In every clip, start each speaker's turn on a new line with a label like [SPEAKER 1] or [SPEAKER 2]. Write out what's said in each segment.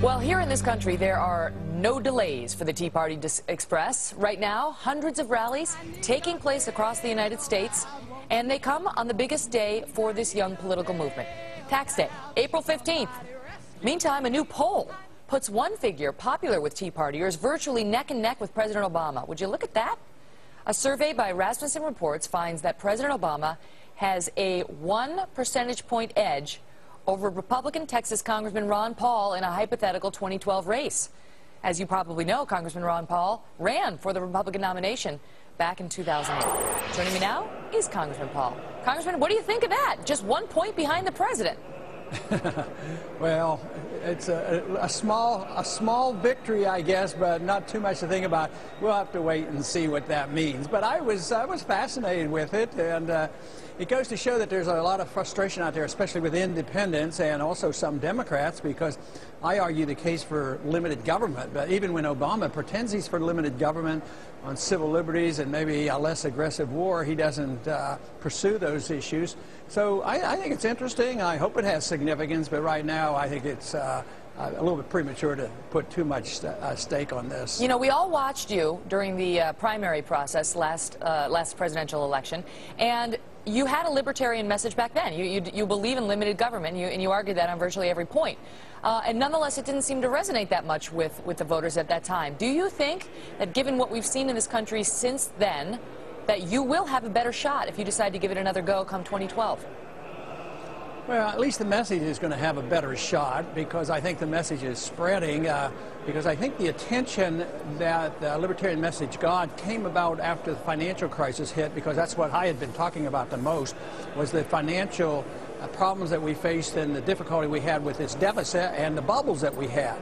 [SPEAKER 1] Well, here in this country, there are no delays for the Tea Party Express. Right now, hundreds of rallies taking place across the United States, and they come on the biggest day for this young political movement, Tax Day, April 15th. Meantime, a new poll puts one figure popular with Tea Partiers virtually neck and neck with President Obama. Would you look at that? A survey by Rasmussen Reports finds that President Obama has a 1 percentage point edge over Republican Texas Congressman Ron Paul in a hypothetical 2012 race. As you probably know, Congressman Ron Paul ran for the Republican nomination back in 2008. Joining me now is Congressman Paul. Congressman, what do you think of that? Just 1 point behind the president.
[SPEAKER 2] Well, it's a small victory, I guess, but not too much to think about. We'll have to wait and see what that means. But I was fascinated with it, and it goes to show that there's a lot of frustration out there, especially with independents and also some Democrats, because I argue the case for limited government. But even when Obama pretends he's for limited government on civil liberties and maybe a less aggressive war, he doesn't pursue those issues. So I think it's interesting. I hope it has significance, but right now I think it's a little bit premature to put too much stake on this.
[SPEAKER 1] You know, we all watched you during the primary process last presidential election, and you had a libertarian message back then. You believe in limited government, and you argued that on virtually every point. And nonetheless, it didn't seem to resonate that much with the voters at that time. Do you think that given what we've seen in this country since then, that you will have a better shot if you decide to give it another go come 2012?
[SPEAKER 2] Well, at least the message is going to have a better shot, because I think the message is spreading, because I think the attention that the libertarian message got came about after the financial crisis hit, because that's what I had been talking about the most, was the financial problems that we faced and the difficulty we had with this deficit and the bubbles that we had.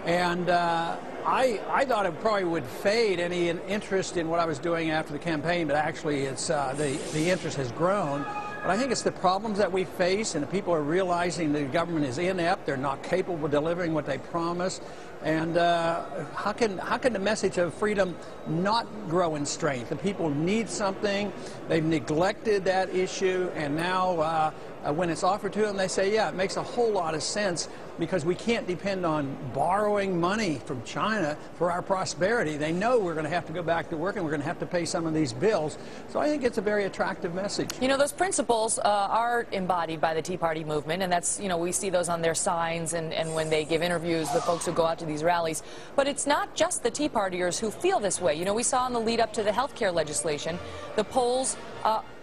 [SPEAKER 2] And I thought it probably would fade any interest in what I was doing after the campaign, but actually it's the interest has grown. But I think it's the problems that we face, and the people are realizing the government is inept, they're not capable of delivering what they promise. And how can the message of freedom not grow in strength? The people need something. They've neglected that issue, and now when it's offered to them, they say, yeah, it makes a whole lot of sense, because we can't depend on borrowing money from China for our prosperity. They know we're going to have to go back to work, and we're going to have to pay some of these bills. So I think it's a very attractive message.
[SPEAKER 1] You know, those principles are embodied by the Tea Party movement, and that's, you know, we see those on their signs and when they give interviews, the folks who go out to these rallies. But it's not just the Tea Partiers who feel this way. You know, we saw in the lead up to the health care legislation, the polls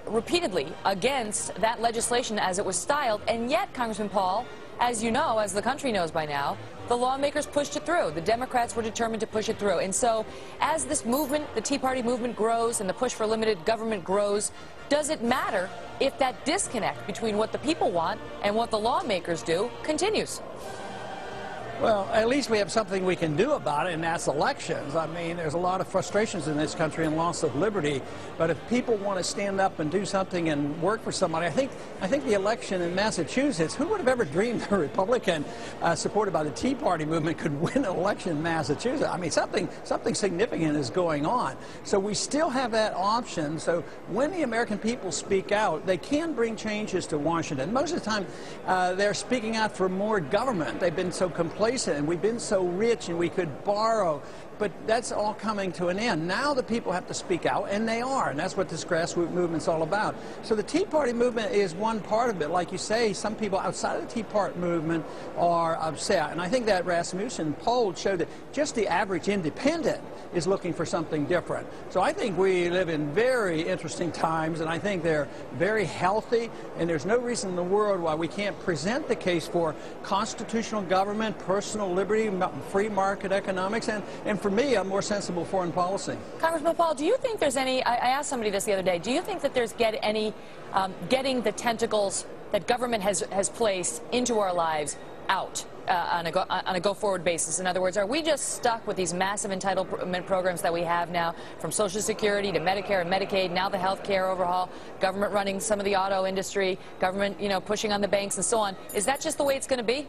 [SPEAKER 1] repeatedly against that legislation as it was styled, and yet, Congressman Paul, as you know, as the country knows by now, the lawmakers pushed it through. The Democrats were determined to push it through. And so as this movement, the Tea Party movement, grows and the push for limited government grows, does it matter if that disconnect between what the people want and what the lawmakers do continues?
[SPEAKER 2] Well, at least we have something we can do about it, and that's elections. I mean, there's a lot of frustrations in this country and loss of liberty. But if people want to stand up and do something and work for somebody, I think the election in Massachusetts, who would have ever dreamed a Republican supported by the Tea Party movement could win an election in Massachusetts? I mean, something significant is going on. So we still have that option. So when the American people speak out, they can bring changes to Washington. Most of the time, they're speaking out for more government. They've been so complacent, and we've been so rich, and we could borrow. But that's all coming to an end. Now the people have to speak out, and they are, and that's what this grassroots movement's all about. So the Tea Party movement is one part of it. Like you say, some people outside of the Tea Party movement are upset. And I think that Rasmussen poll showed that just the average independent is looking for something different. So I think we live in very interesting times, and I think they're very healthy, and there's no reason in the world why we can't present the case for constitutional government, personal liberty, free market economics, and for me, a more sensible foreign policy.
[SPEAKER 1] Congressman Paul, do you think there's any, I asked somebody this the other day, do you think that there's getting the tentacles that government has placed into our lives out on a go-forward basis? In other words, are we just stuck with these massive entitlement programs that we have now, from Social Security to Medicare and Medicaid, now the health care overhaul, government running some of the auto industry, government, you know, pushing on the banks and so on? Is that just the way it's going to be?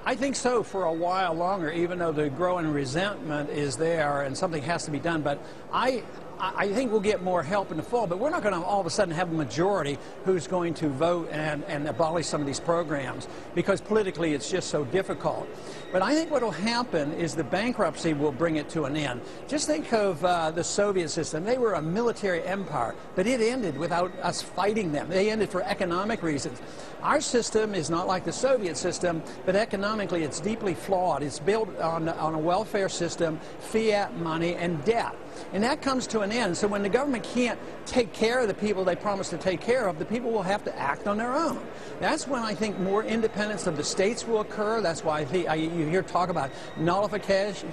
[SPEAKER 2] I think so for a while longer, even though the growing resentment is there and something has to be done. But I I think we'll get more help in the fall, but we're not going to all of a sudden have a majority who's going to vote and abolish some of these programs, because politically it's just so difficult. But I think what will happen is the bankruptcy will bring it to an end. Just think of the Soviet system. They were a military empire, but it ended without us fighting them. They ended for economic reasons. Our system is not like the Soviet system, but economically it's deeply flawed. It's built on a welfare system, fiat money, and debt. And that comes to an end. So when the government can't take care of the people they promised to take care of, the people will have to act on their own. That's when I think more independence of the states will occur. That's why you hear talk about nullification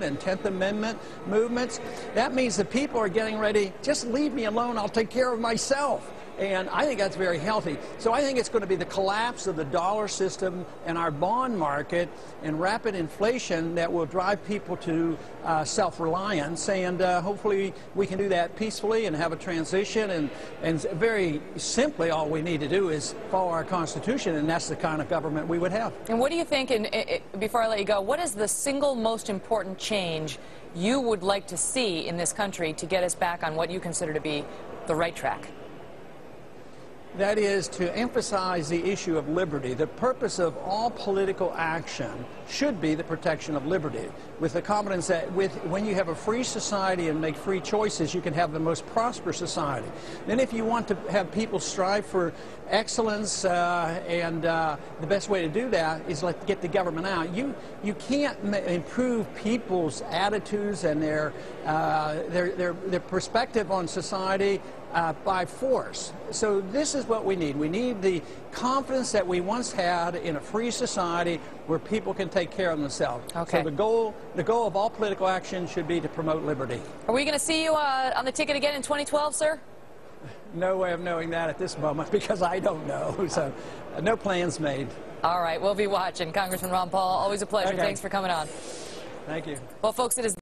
[SPEAKER 2] and 10th Amendment movements. That means the people are getting ready, just leave me alone, I'll take care of myself. And I think that's very healthy. So I think it's going to be the collapse of the dollar system and our bond market and rapid inflation that will drive people to self-reliance. And hopefully we can do that peacefully and have a transition. And very simply, all we need to do is follow our Constitution, and that's the kind of government we would have.
[SPEAKER 1] And what do you think, before I let you go, what is the single most important change you would like to see in this country to get us back on what you consider to be the right track?
[SPEAKER 2] That is to emphasize the issue of liberty. The purpose of all political action should be the protection of liberty, with the confidence that when you have a free society and make free choices, you can have the most prosperous society. Then if you want to have people strive for excellence, the best way to do that is get the government out. You can't improve people's attitudes and their perspective on society by force. So this is what we need. We need the confidence that we once had in a free society where people can take care of themselves.
[SPEAKER 1] Okay.
[SPEAKER 2] So the goal of all political action should be to promote liberty.
[SPEAKER 1] Are we going to see you on the ticket again in 2012, sir?
[SPEAKER 2] No way of knowing that at this moment, because I don't know. So no plans made.
[SPEAKER 1] All right, we'll be watching. Congressman Ron Paul, always a pleasure.
[SPEAKER 2] Okay.
[SPEAKER 1] Thanks for coming on.
[SPEAKER 2] Thank you.
[SPEAKER 1] Well, folks, it is